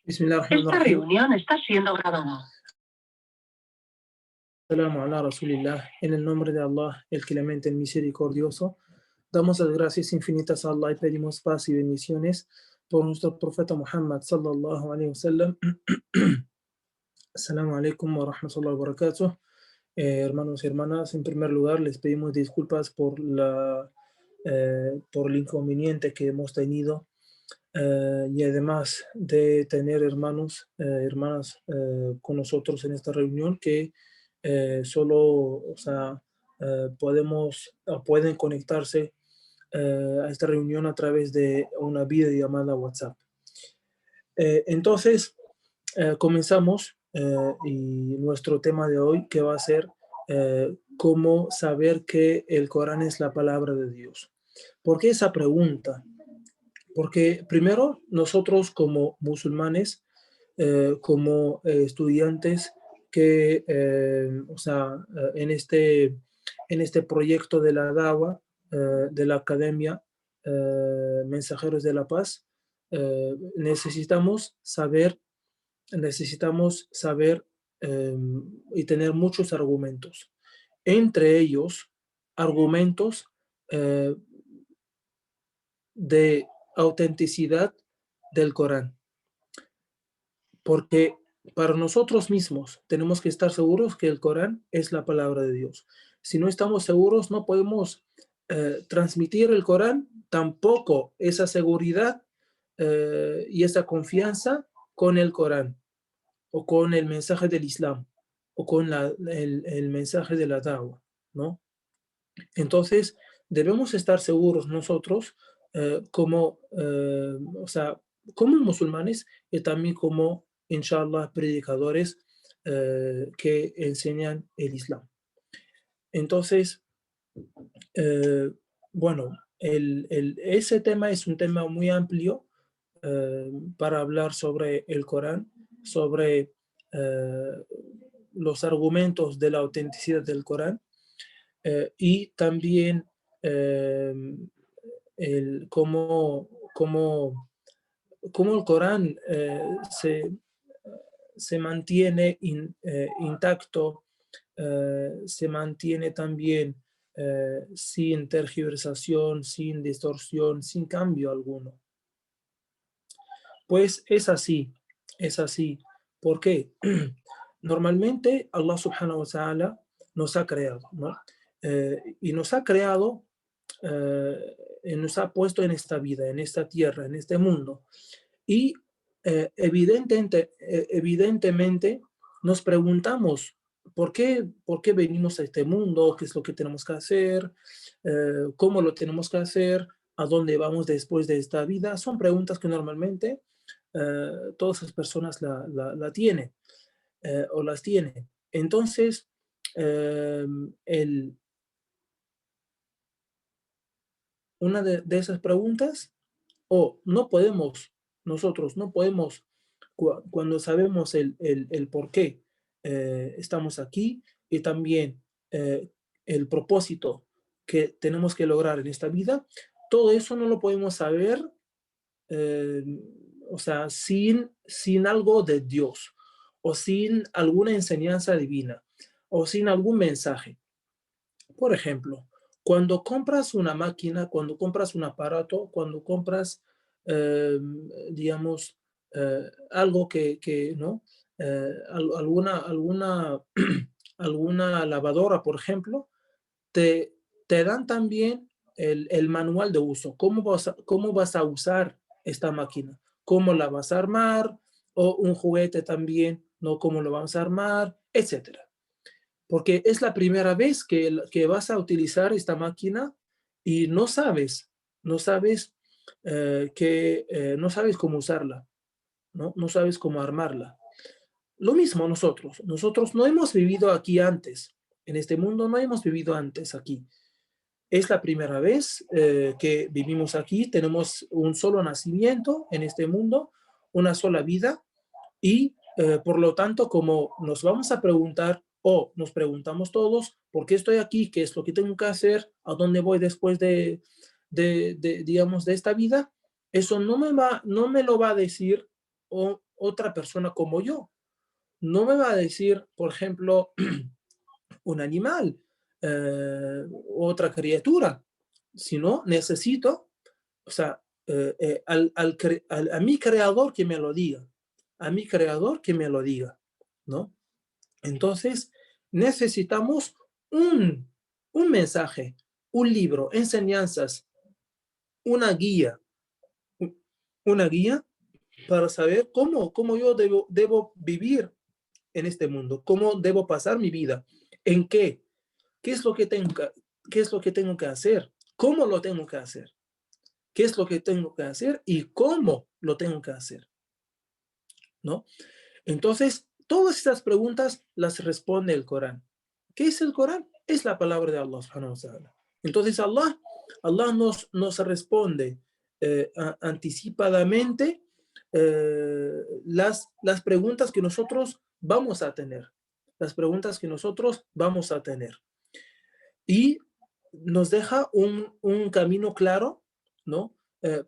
Esta Bismillahirrahmanirrahim. reunión está siendo grabada. Salamu ala Rasulillah. En el nombre de Allah, el clemente, el misericordioso, damos las gracias infinitas a Allah y pedimos paz y bendiciones por nuestro profeta Muhammad sallallahu alaihi wasallam. Assalamu alaikum wa rahmatullahi wa barakatuh. Hermanos y hermanas, en primer lugar les pedimos disculpas por el inconveniente que hemos tenido, y además de tener hermanas con nosotros en esta reunión que solo, pueden conectarse a esta reunión a través de una videollamada WhatsApp. Entonces, comenzamos y nuestro tema de hoy, que va a ser cómo saber que el Corán es la palabra de Dios. ¿Por qué esa pregunta? Porque primero nosotros como musulmanes, como estudiantes que, en este proyecto de la Dawa, de la Academia Mensajeros de la Paz, necesitamos saber y tener muchos argumentos. Entre ellos, argumentos eh, de autenticidad del Corán. Porque para nosotros mismos tenemos que estar seguros que el Corán es la palabra de Dios. Si no estamos seguros, no podemos transmitir el Corán, tampoco esa seguridad y esa confianza con el Corán, o con el mensaje del Islam, o con el mensaje de la Dawa, ¿no? Entonces, debemos estar seguros nosotros como musulmanes, y también como, inshallah, predicadores que enseñan el Islam. Entonces, ese tema es un tema muy amplio para hablar sobre el Corán, sobre los argumentos de la autenticidad del Corán, y también cómo el Corán se mantiene intacto, se mantiene también sin tergiversación, sin distorsión, sin cambio alguno. Pues es así. ¿Por qué? Normalmente Allah subhanahu wa ta'ala nos ha creado, ¿no? Y nos ha creado, y nos ha puesto en esta vida, en esta tierra, en este mundo. Y evidentemente nos preguntamos ¿por qué venimos a este mundo? ¿Qué es lo que tenemos que hacer? ¿Cómo lo tenemos que hacer? ¿A dónde vamos después de esta vida? Son preguntas que normalmente todas las personas la tienen o las tienen. Entonces, una de esas preguntas, nosotros no podemos, cuando sabemos el por qué estamos aquí, y también el propósito que tenemos que lograr en esta vida, todo eso no lo podemos saber sin algo de Dios, o sin alguna enseñanza divina, o sin algún mensaje. Por ejemplo, cuando compras una máquina, cuando compras un aparato, cuando compras, algo que ¿no? Alguna lavadora, por ejemplo, te dan también el manual de uso. ¿Cómo vas a usar esta máquina? ¿Cómo la vas a armar? O un juguete también, ¿no? ¿Cómo lo vamos a armar? Etcétera. Porque es la primera vez que vas a utilizar esta máquina y no sabes cómo usarla, ¿no? No sabes cómo armarla. Lo mismo nosotros no hemos vivido aquí antes, en este mundo no hemos vivido antes aquí. Es la primera vez que vivimos aquí, tenemos un solo nacimiento en este mundo, una sola vida, y por lo tanto, como nos vamos a preguntar, o nos preguntamos todos, ¿por qué estoy aquí? ¿Qué es lo que tengo que hacer? ¿A dónde voy después de esta vida? Eso no me lo va a decir otra persona como yo. No me va a decir, por ejemplo, un animal, otra criatura, sino necesito, o sea, a mi creador que me lo diga, a mi creador que me lo diga, ¿no? Entonces, necesitamos un mensaje, un libro, enseñanzas, una guía, una guía para saber cómo yo debo vivir en este mundo, cómo debo pasar mi vida, en qué es lo que qué es lo que tengo que hacer, cómo lo tengo que hacer, qué es lo que tengo que hacer y cómo lo tengo que hacer, ¿no? Entonces, todas estas preguntas las responde el Corán. ¿Qué es el Corán? Es la palabra de Allah subhanahu wa ta'ala. Entonces, Allah nos responde anticipadamente las preguntas que nosotros vamos a tener. Las preguntas que nosotros vamos a tener. Y nos deja un camino claro, ¿no?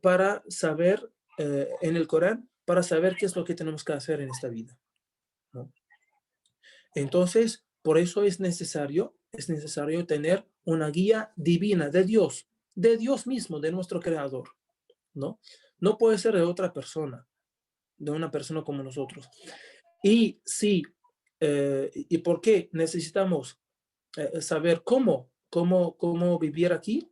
Para saber en el Corán, para saber qué es lo que tenemos que hacer en esta vida, ¿no? Entonces, por eso es necesario tener una guía divina de Dios mismo, de nuestro Creador, ¿no? No puede ser de otra persona, de una persona como nosotros. Y sí, ¿y por qué necesitamos saber cómo vivir aquí?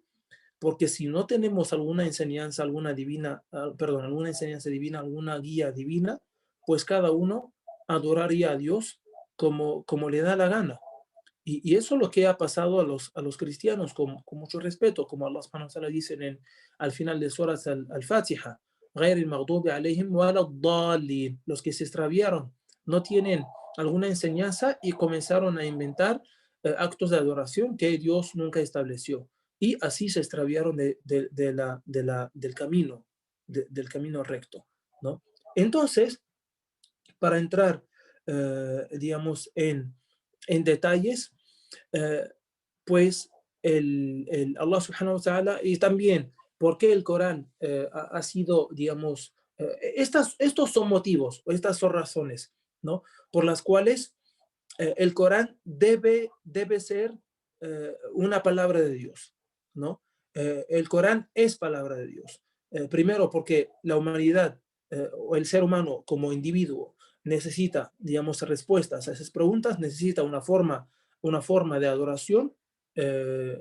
Porque si no tenemos alguna enseñanza, alguna enseñanza divina, alguna guía divina, pues cada uno adoraría a Dios como le da la gana. Y eso es lo que ha pasado a los cristianos, con mucho respeto, como Allah subhanahu wa ta'ala dice al final de Surat al-Fatiha, los que se extraviaron, no tienen alguna enseñanza y comenzaron a inventar actos de adoración que Dios nunca estableció. Y así se extraviaron del camino, del camino recto, ¿no? Entonces, para entrar, digamos, en detalles, eh, pues Allah subhanahu wa ta'ala, y también por qué el Corán ha sido, digamos, estos son motivos, o estas son razones, ¿no? Por las cuales el Corán debe ser una palabra de Dios, ¿no? El Corán es palabra de Dios. Primero, porque la humanidad o el ser humano como individuo necesita, digamos, respuestas a esas preguntas, necesita una forma de adoración,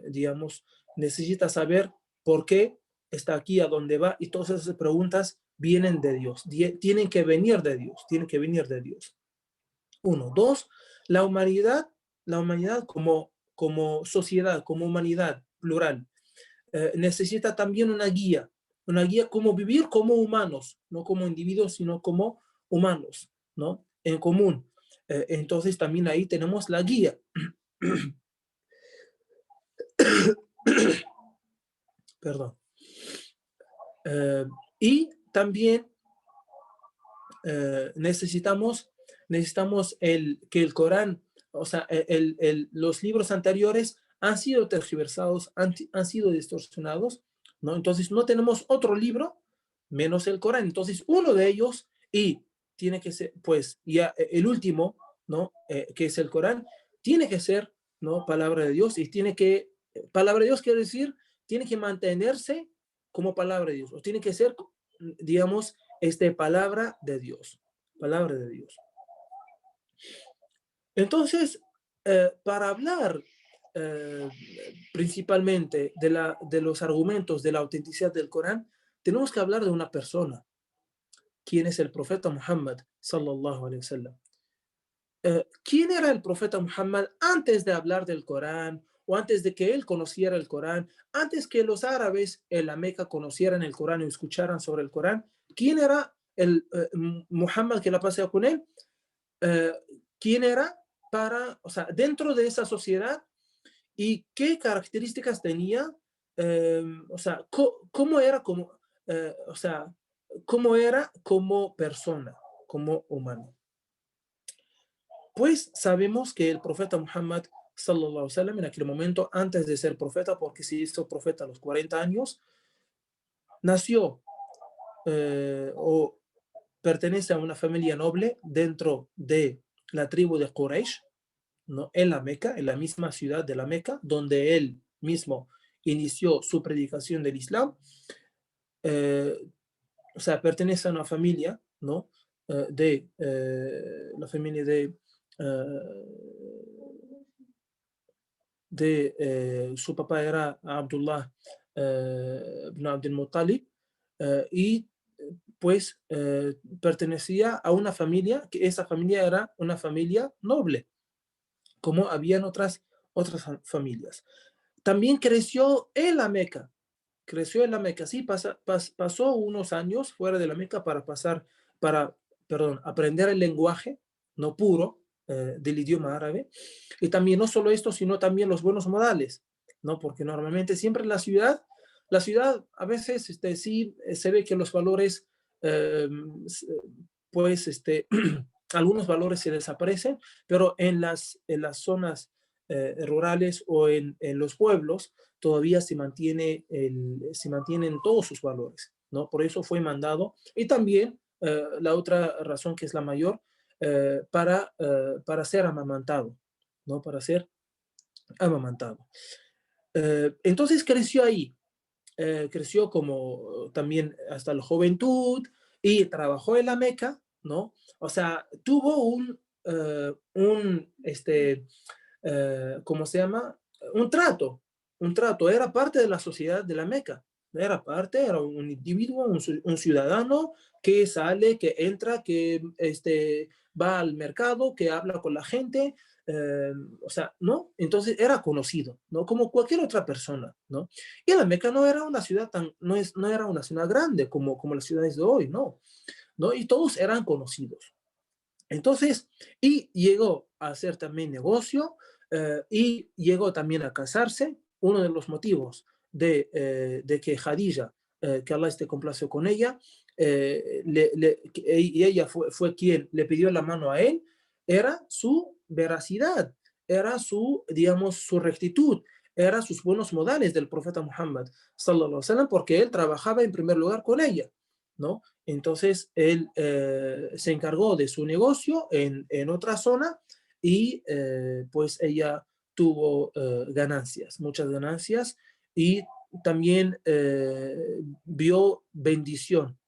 digamos, necesita saber por qué está aquí, a dónde va, y todas esas preguntas vienen de Dios, tienen que venir de Dios, tienen que venir de Dios. Uno. Dos, la humanidad como sociedad, como humanidad plural, necesita también una guía cómo vivir como humanos, no como individuos, sino como humanos, ¿no? En común. Entonces también ahí tenemos la guía. Perdón. Y también necesitamos que el Corán, o sea, los libros anteriores han sido tergiversados, han sido distorsionados, ¿no? Entonces no tenemos otro libro menos el Corán. Entonces uno de ellos, y tiene que ser, pues, ya el último, ¿no? Que es el Corán, tiene que ser, ¿no? Palabra de Dios, y palabra de Dios quiere decir, tiene que mantenerse como palabra de Dios, o tiene que ser, digamos, palabra de Dios, palabra de Dios. Entonces, para hablar principalmente de los argumentos de la autenticidad del Corán, tenemos que hablar de una persona, quien es el profeta Muhammad, sallallahu alaihi wasallam. ¿Quién era el profeta Muhammad antes de hablar del Corán, o antes de que él conociera el Corán, antes que los árabes en la Meca conocieran el Corán y escucharan sobre el Corán? ¿Quién era el Muhammad, que la pasea con él? ¿Quién era o sea, dentro de esa sociedad, y qué características tenía? O sea, cómo era o sea, cómo era como persona, como humano. Pues sabemos que el profeta Muhammad, sallallahu alaihi wasallam, en aquel momento, antes de ser profeta, porque se hizo profeta a los 40 años, nació, pertenece a una familia noble dentro de la tribu de Quraysh, ¿no? En la Meca, en la misma ciudad de la Meca, donde él mismo inició su predicación del Islam. Eh, o sea, pertenece a una familia, ¿no? La familia su papá era Abdullah ibn Abdul Muttalib, y pues pertenecía a una familia, que esa familia era una familia noble, como habían otras familias. También creció en la Meca, sí, pasó unos años fuera de la Meca para, perdón, aprender el lenguaje no puro del idioma árabe, y también no solo esto, sino también los buenos modales, ¿no? Porque normalmente siempre en la ciudad a veces sí se ve que los valores, eh, pues, algunos valores se desaparecen, pero en las zonas rurales o en los pueblos, todavía se mantienen todos sus valores, ¿no? Por eso fue mandado. Y también la otra razón, que es la mayor, para ser amamantado, ¿no? Para ser amamantado. Entonces creció ahí, creció como también hasta la juventud, y trabajó en la Meca, ¿no? O sea, tuvo ¿cómo se llama? Un trato, era parte de la sociedad de la Meca, era un individuo, un ciudadano que sale, que entra, que va al mercado, que habla con la gente, o sea, ¿no? Entonces era conocido, ¿no? Como cualquier otra persona, ¿no? Y la Meca no era una ciudad no era una ciudad grande como las ciudades de hoy, ¿no? ¿No? Y todos eran conocidos. Entonces, y llegó a hacer también negocio, y llegó también a casarse. Uno de los motivos de que Khadija, que Allah esté complacido con ella, y ella fue quien le pidió la mano a él, era su veracidad, era digamos, su rectitud, era sus buenos modales del profeta Muhammad, sallallahu alaihi wasallam, porque él trabajaba en primer lugar con ella, ¿no? Entonces él se encargó de su negocio en otra zona, y pues ella tuvo ganancias, muchas ganancias, y también vio bendición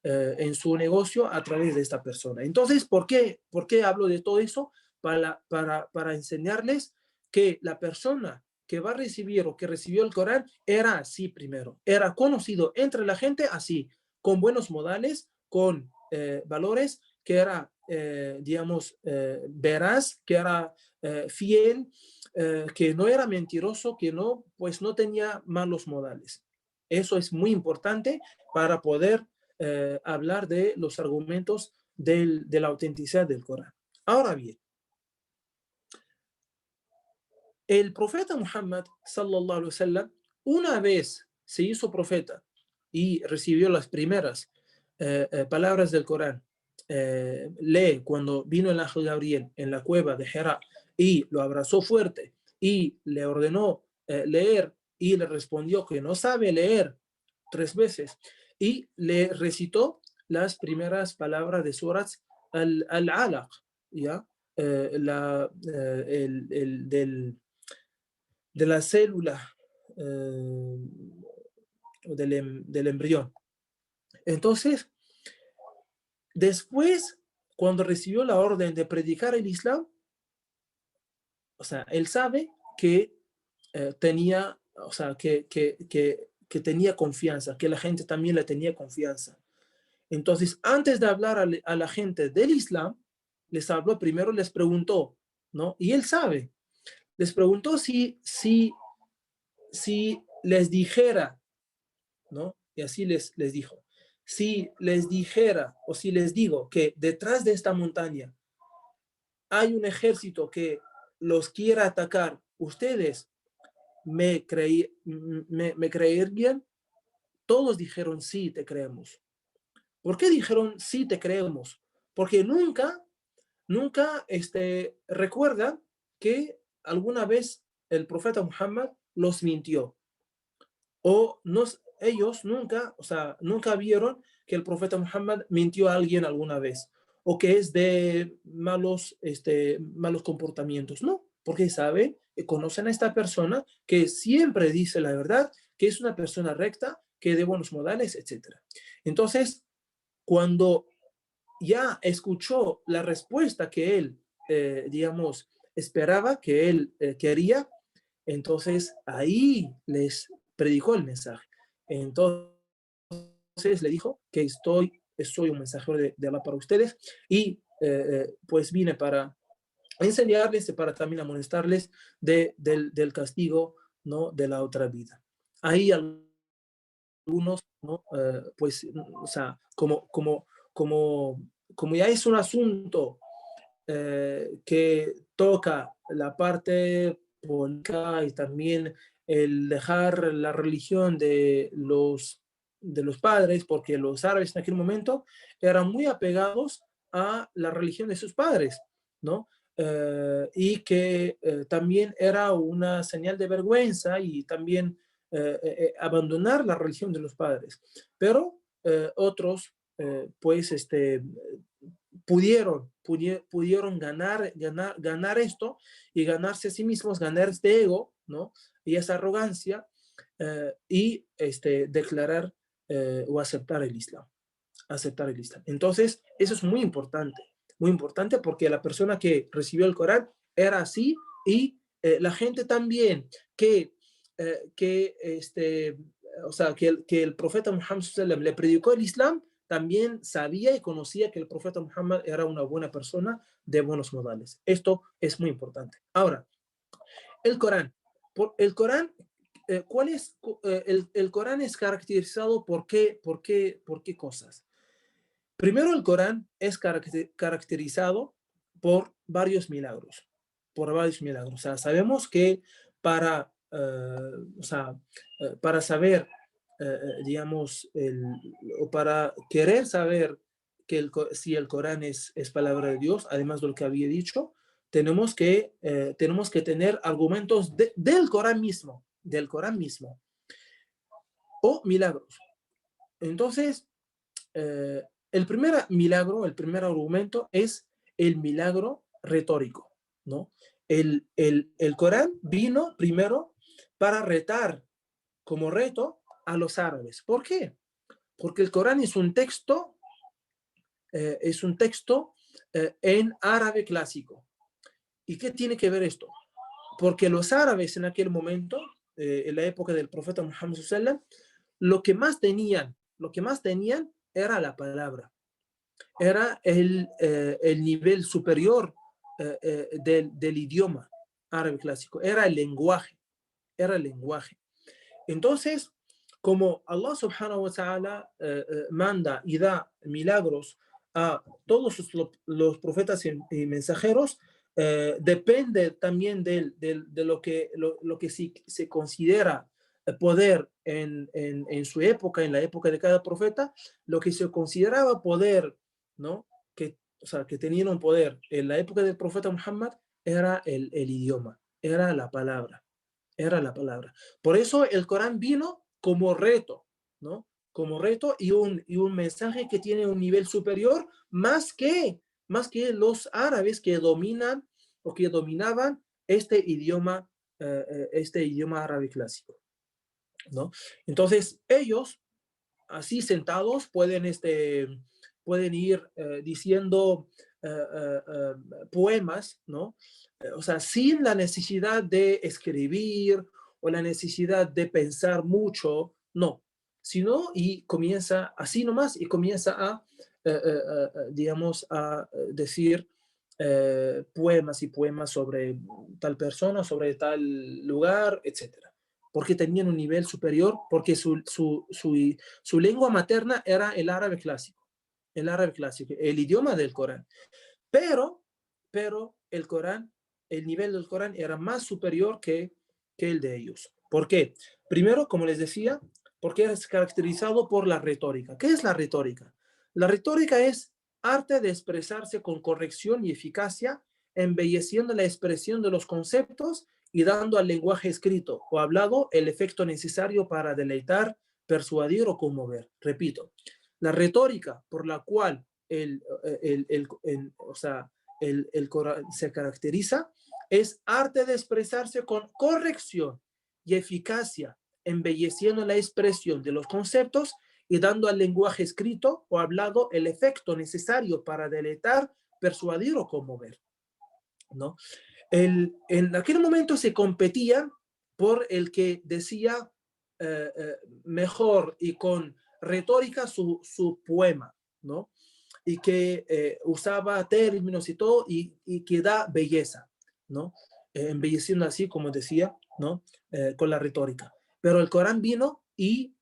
en su negocio a través de esta persona. Entonces, ¿por qué hablo de todo eso? Para enseñarles que la persona que va a recibir o que recibió el Corán era así primero, era conocido entre la gente así, con buenos modales, con valores, que era, digamos, veraz, que era fiel, que no era mentiroso, que no, pues no tenía malos modales. Eso es muy importante para poder hablar de los argumentos de la autenticidad del Corán. Ahora bien, el profeta Muhammad, sallallahu alaihi wasallam, una vez se hizo profeta y recibió las primeras palabras del Corán, lee cuando vino el ángel Gabriel en la cueva de Hera y lo abrazó fuerte y le ordenó leer, y le respondió que no sabe leer 3 veces, y le recitó las primeras palabras de suras al-Alaq, ¿ya? De la célula, del embrión. Entonces, después, cuando recibió la orden de predicar el Islam, o sea, él sabe que tenía, o sea, que tenía confianza, que la gente también le tenía confianza. Entonces, antes de hablar a la gente del Islam, les habló primero, les preguntó, ¿no? Y él sabe, les preguntó si les dijera, ¿no? Y así les dijo, si les dijera o si les digo que detrás de esta montaña hay un ejército que los quiera atacar, ¿ustedes me creerían? Todos dijeron, sí, te creemos. ¿Por qué dijeron, sí, te creemos? Porque nunca recuerdan que alguna vez el profeta Muhammad los mintió, o ellos nunca, o sea, nunca vieron que el profeta Muhammad mintió a alguien alguna vez o que es de malos comportamientos. No, porque sabe, conocen a esta persona que siempre dice la verdad, que es una persona recta, que de buenos modales, etc. Entonces, cuando ya escuchó la respuesta que él, digamos, esperaba, que él quería, entonces ahí les predicó el mensaje. Entonces le dijo que soy un mensajero de Allah para ustedes y pues vine para enseñarles y para también amonestarles del castigo, ¿no?, de la otra vida. Ahí algunos, ¿no? Pues, o sea, como ya es un asunto que toca la parte política y también el dejar la religión de los padres, porque los árabes en aquel momento eran muy apegados a la religión de sus padres, ¿no? Y que también era una señal de vergüenza y también abandonar la religión de los padres. Pero otros, pues, pudieron ganar esto y ganarse a sí mismos, ganar este ego, ¿no? Y esa arrogancia y declarar o aceptar el Islam. Aceptar el Islam. Entonces, eso es muy importante porque la persona que recibió el Corán era así y la gente también o sea, que el profeta Muhammad sallam le predicó el Islam, también sabía y conocía que el profeta Muhammad era una buena persona de buenos modales. Esto es muy importante. Ahora, el Corán. El Corán, ¿cuál es? El Corán es caracterizado por qué cosas. Primero, el Corán es caracterizado por varios milagros. Por varios milagros. O sea, sabemos que para, para saber, digamos, o para querer saber si el Corán es palabra de Dios, además de lo que había dicho, tenemos que tener argumentos del Corán mismo, o milagros. Entonces, el primer milagro, el primer argumento es el milagro retórico, ¿no? El Corán vino primero para retar como reto a los árabes. ¿Por qué? Porque el Corán es un texto en árabe clásico. ¿Y qué tiene que ver esto? Porque los árabes en aquel momento, en la época del profeta Muhammad sallallahu, lo que más tenían era la palabra, era el nivel superior del idioma árabe clásico, era el lenguaje. Entonces, como Allah subhanahu wa ta'ala manda y da milagros a todos los profetas y mensajeros, depende también de lo que se considera poder en su época, en la época de cada profeta, lo que se consideraba poder, ¿no? O sea, que tenían un poder en la época del profeta Muhammad era el idioma, era la palabra. Por eso el Corán vino como reto, ¿no? Como reto y un mensaje que tiene un nivel superior más que los árabes que dominan o que dominaban este idioma árabe clásico, ¿no? Entonces ellos, así sentados, pueden ir diciendo poemas, ¿no? O sea, sin la necesidad de escribir o la necesidad de pensar mucho, no, sino y comienza así nomás y comienza digamos, a decir poemas y poemas sobre tal persona, sobre tal lugar, etcétera, porque tenían un nivel superior, porque su lengua materna era el árabe clásico, el idioma del Corán. Pero el Corán, el nivel del Corán era más superior que el de ellos. ¿Por qué? Primero, como les decía, porque es caracterizado por la retórica. ¿Qué es la retórica? La retórica es arte de expresarse con corrección y eficacia, embelleciendo la expresión de los conceptos y dando al lenguaje escrito o hablado el efecto necesario para deleitar, persuadir o conmover. Repito, La retórica por la cual el Corán se caracteriza es arte de expresarse con corrección y eficacia, embelleciendo la expresión de los conceptos y dando al lenguaje escrito o hablado el efecto necesario para deleitar, persuadir o conmover, ¿no? En aquel momento se competía por el que decía mejor y con retórica su poema, ¿no? Y que usaba términos y todo y que da belleza, ¿no? Embelleciendo así, como decía, ¿no? Con la retórica. Pero el Corán vino y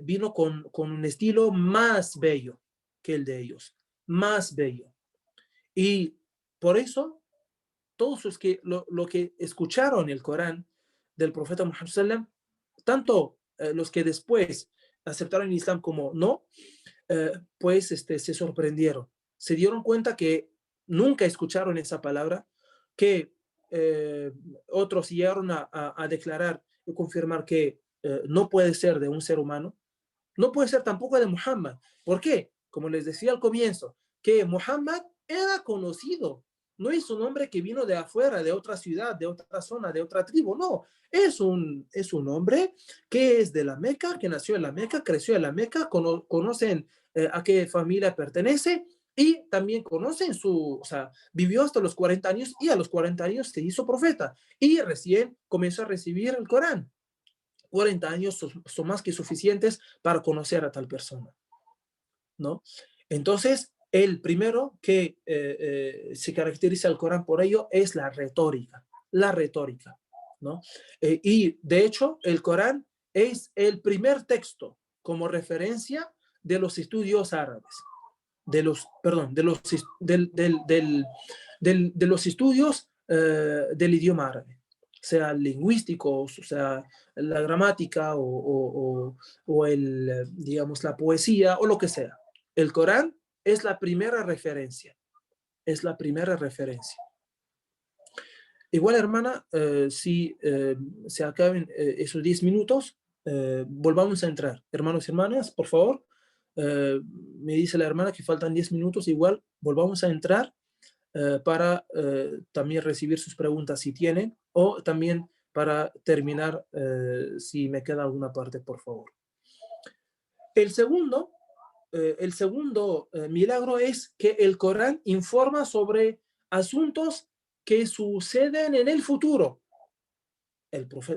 vino con un estilo más bello que el de ellos, más bello. Y por eso todos los que, lo que escucharon el Corán del profeta Muhammad sallam, tanto los que después aceptaron el Islam como no, pues se sorprendieron. Se dieron cuenta que nunca escucharon esa palabra, que otros llegaron a declarar y confirmar que no puede ser de un ser humano, no puede ser tampoco de Muhammad. ¿Por qué? Como les decía al comienzo, que Muhammad era conocido. No es un hombre que vino de afuera, de otra ciudad, de otra zona, de otra tribu. No, es un hombre que es de la Meca, que nació en la Meca, creció en la Meca, conocen a qué familia pertenece y también conocen o sea, vivió hasta los 40 años y a los 40 años se hizo profeta y recién comenzó a recibir el Corán. 40 años son más que suficientes para conocer a tal persona, ¿no? Entonces, el primero que se caracteriza el Corán por ello es la retórica, ¿no? Y de hecho, el Corán es el primer texto como referencia de los estudios árabes, de los estudios del idioma árabe, sea lingüísticos, sea la gramática digamos, la poesía o lo que sea. El Corán es la primera referencia, es la primera referencia. Igual, hermana, si se acaben esos 10 minutos, volvamos a entrar. Hermanos y hermanas, por favor, me dice la hermana que faltan 10 minutos, igual volvamos a entrar para también recibir sus preguntas si tienen, o también para terminar si me queda alguna parte, por favor. El segundo milagro es que el Corán informa sobre asuntos que suceden en el futuro.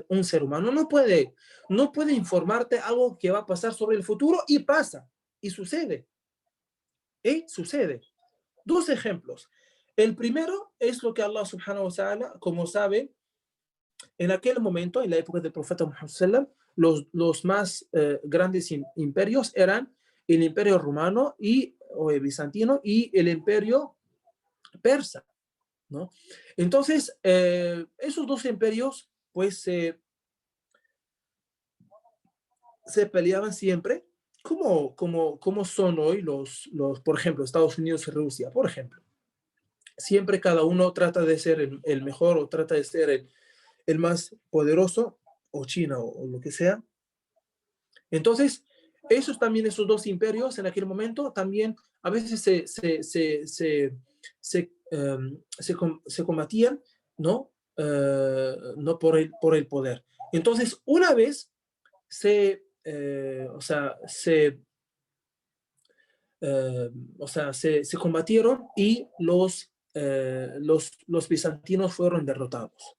Un ser humano no puede informarte algo que va a pasar sobre el futuro y pasa, y sucede. Sucede. Dos ejemplos. El primero es lo que Allah subhanahu wa ta'ala, como saben, en aquel momento, en la época del profeta Muhammad sallam, los más grandes imperios eran el imperio romano o el bizantino y el imperio persa, ¿no? Entonces, esos dos imperios, pues, se peleaban siempre, como son hoy por ejemplo, Estados Unidos y Rusia, por ejemplo. Siempre cada uno trata de ser el mejor o trata de ser el más poderoso, o China o lo que sea. Entonces, esos dos imperios en aquel momento también a veces se combatían, ¿no? No por el poder. Entonces, una vez se combatieron y los bizantinos fueron derrotados.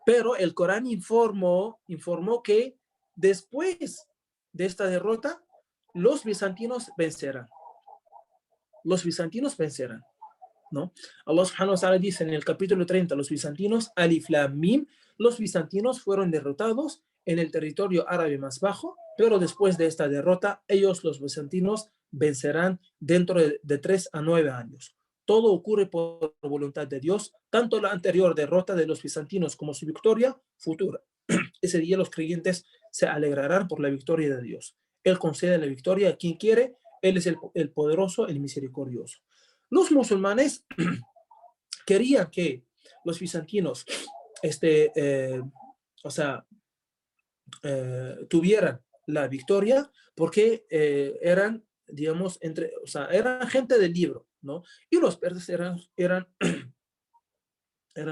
Pero el Corán informó que después de esta derrota, los bizantinos vencerán. ¿No? Allah subhanahu wa ta'ala dice en el capítulo 30, los bizantinos, Alif Lam Mim, los bizantinos fueron derrotados en el territorio árabe más bajo, pero después de esta derrota, los bizantinos, vencerán dentro de 3 a 9 años. Todo ocurre por voluntad de Dios, tanto la anterior derrota de los bizantinos como su victoria futura. Ese día los creyentes se alegrarán por la victoria de Dios. Él concede la victoria a quien quiere, Él es el poderoso, el misericordioso. Los musulmanes querían que los bizantinos tuvieran la victoria porque eran, digamos, o sea, eran gente del libro, ¿no? Y los persas eran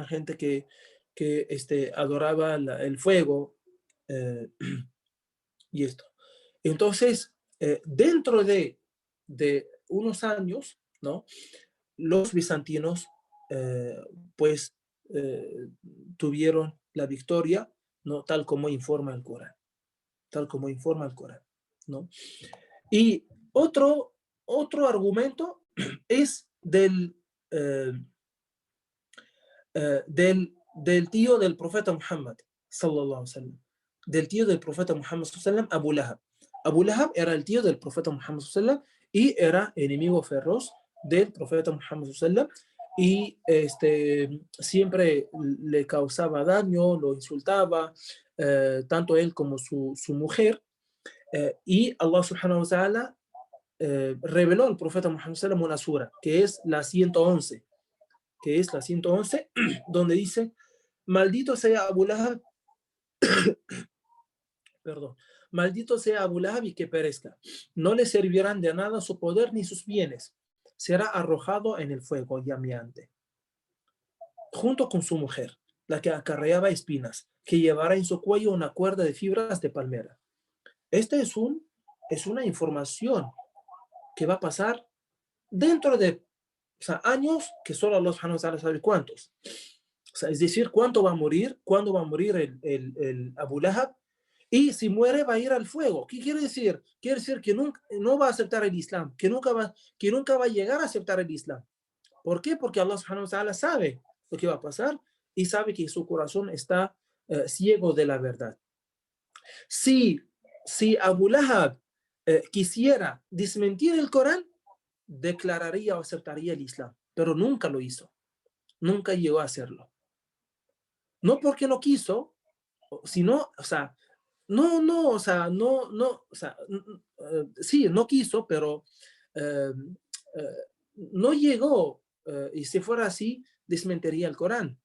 gente que adoraba el fuego eh, y esto. Entonces, dentro de unos años, ¿no? Los bizantinos, eh, pues, eh, tuvieron la victoria, ¿no? Tal como informa el Corán, tal como informa el Corán, ¿no? Y otro argumento es eh, del tío del profeta Muhammad, sallallahu alaihi wasallam, del tío del profeta Muhammad, sallallahu alaihi wasallam, Abu Lahab. Abu Lahab era el tío del profeta Muhammad, sallallahu alaihi wasallam, y era enemigo feroz del profeta Muhammad, sallallahu alaihi wasallam, y siempre le causaba daño, lo insultaba, tanto él como su mujer, y Allah subhanahu wa ta'ala reveló al profeta Muhammad sallallahu alaihi wasallam una sura, que es la 111, donde dice, maldito sea Abu Lahab, perdón, maldito sea Abu Lahab y que perezca. No le servirán de nada su poder ni sus bienes. Será arrojado en el fuego llameante, junto con su mujer, la que acarreaba espinas, que llevará en su cuello una cuerda de fibras de palmera. Esta es una información que va a pasar dentro de, o sea, años que solo Allah subhanahu wa ta'ala sabe cuántos. O sea, es decir, cuándo va a morir el Abu Lahab, y si muere va a ir al fuego. ¿Qué quiere decir? Quiere decir que nunca, no va a aceptar el Islam, que nunca va a llegar a aceptar el Islam. ¿Por qué? Porque Allah subhanahu wa ta'ala sabe lo que va a pasar y sabe que su corazón está ciego de la verdad. Si, si Abu Lahab quisiera desmentir el Corán, declararía o aceptaría el Islam, pero nunca lo hizo, nunca llegó a hacerlo. No porque no quiso, sino, o sea, o sea, o sea, sí, no quiso, pero eh, no llegó, y si fuera así, desmentiría el Corán,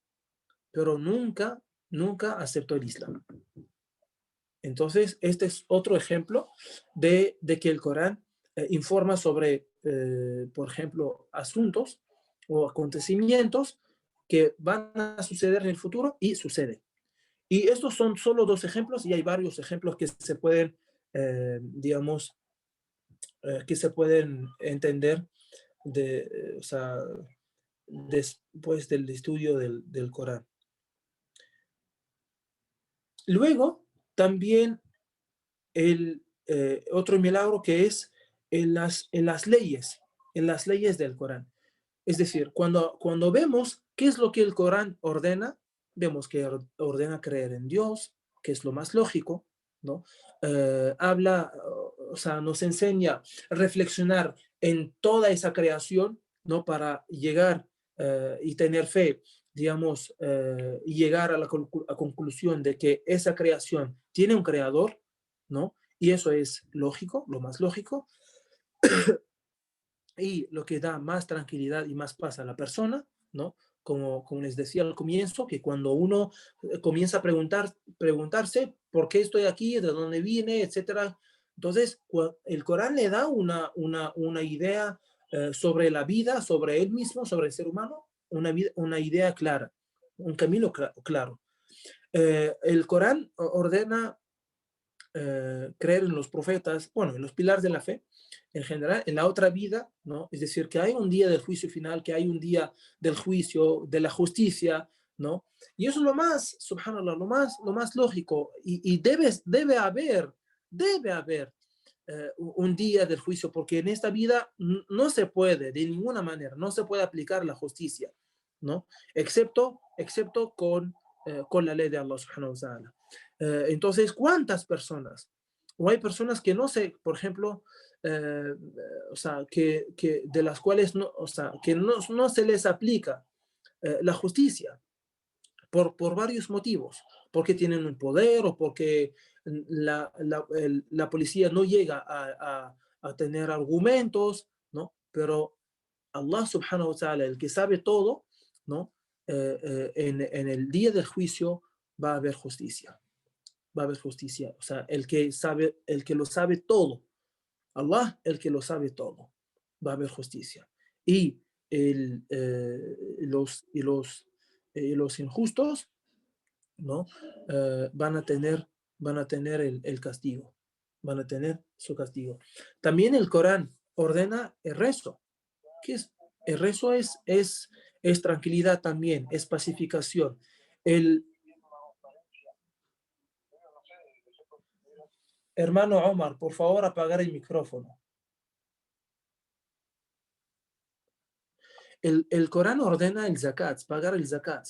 pero nunca aceptó el Islam. Entonces, este es otro ejemplo de que el Corán informa sobre, por ejemplo, asuntos o acontecimientos que van a suceder en el futuro y suceden. Y estos son solo dos ejemplos y hay varios ejemplos que se pueden, digamos, que se pueden entender o sea, después del estudio del Corán. Luego, también otro milagro que es en las leyes del Corán. Es decir, cuando vemos qué es lo que el Corán ordena, vemos que ordena creer en Dios, que es lo más lógico, ¿no? Habla, o sea, nos enseña a reflexionar en toda esa creación, ¿no? Para llegar y tener fe, digamos, y llegar a la conclusión de que esa creación tiene un creador, ¿no? Y eso es lógico, lo más lógico, y lo que da más tranquilidad y más paz a la persona, ¿no? Como les decía al comienzo, que cuando uno comienza a preguntarse por qué estoy aquí, de dónde vine, etcétera, entonces el Corán le da una idea sobre la vida, sobre él mismo, sobre el ser humano, una idea clara, un camino claro. El Corán ordena creer en los profetas, bueno, en los pilares de la fe, en general, en la otra vida, ¿no? Es decir, que hay un día del juicio final, que hay un día del juicio, de la justicia, ¿no? Y eso es lo más, subhanallah, lo más lógico, y debe haber un día del juicio, porque en esta vida no se puede, de ninguna manera, no se puede aplicar la justicia, ¿no? Excepto con la ley de Allah subhanahu wa ta'ala. Entonces, ¿cuántas personas? O hay personas que no sé, por ejemplo, o sea, de las cuales no, o sea, que no se les aplica la justicia por varios motivos, porque tienen un poder o porque la policía no llega a tener argumentos, ¿no? Pero Allah subhanahu wa ta'ala, el que sabe todo, ¿no? En el día del juicio va a haber justicia. Va a haber justicia. O sea, el que lo sabe todo, Allah, el que lo sabe todo, va a haber justicia. Y, los injustos, ¿no? Van a tener, el castigo, van a tener su castigo. También el Corán ordena el rezo. ¿Qué es? El rezo es tranquilidad también, es pacificación. El hermano Omar, por favor, apagar el micrófono. El Corán ordena el zakat, pagar el zakat.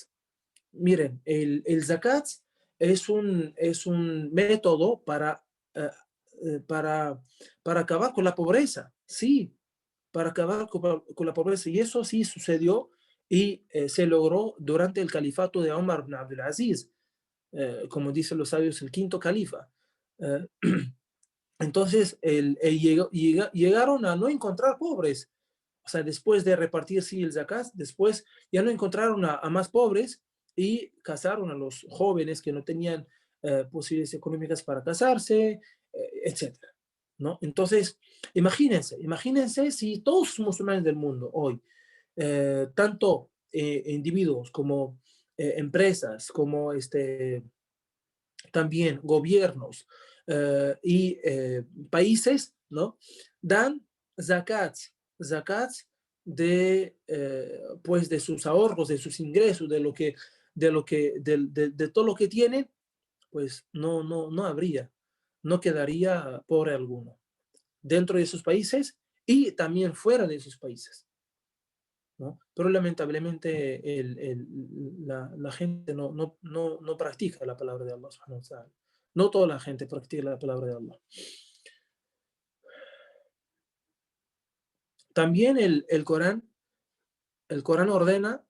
Miren, el zakat es un método eh, para, acabar con la pobreza. Sí, para acabar con la pobreza. Y eso sí sucedió y se logró durante el califato de Omar ibn Abdulaziz, como dicen los sabios, el quinto califa. Eh, entonces, llegaron a no encontrar pobres. O sea, después de repartir sí el zakat, después ya no encontraron a más pobres y casaron a los jóvenes que no tenían posibilidades económicas para casarse, etcétera, ¿no? Entonces, imagínense si todos los musulmanes del mundo hoy, tanto individuos como empresas, como también gobiernos y países, ¿no? Dan zakats pues de sus ahorros, de sus ingresos, de todo lo que tienen, pues no habría, no quedaría pobre alguno dentro de esos países y también fuera de esos países, ¿no? Pero lamentablemente la gente no practica la palabra de Allah subhanahu wa ta'ala. No toda la gente practica la palabra de Allah. También el Corán ordena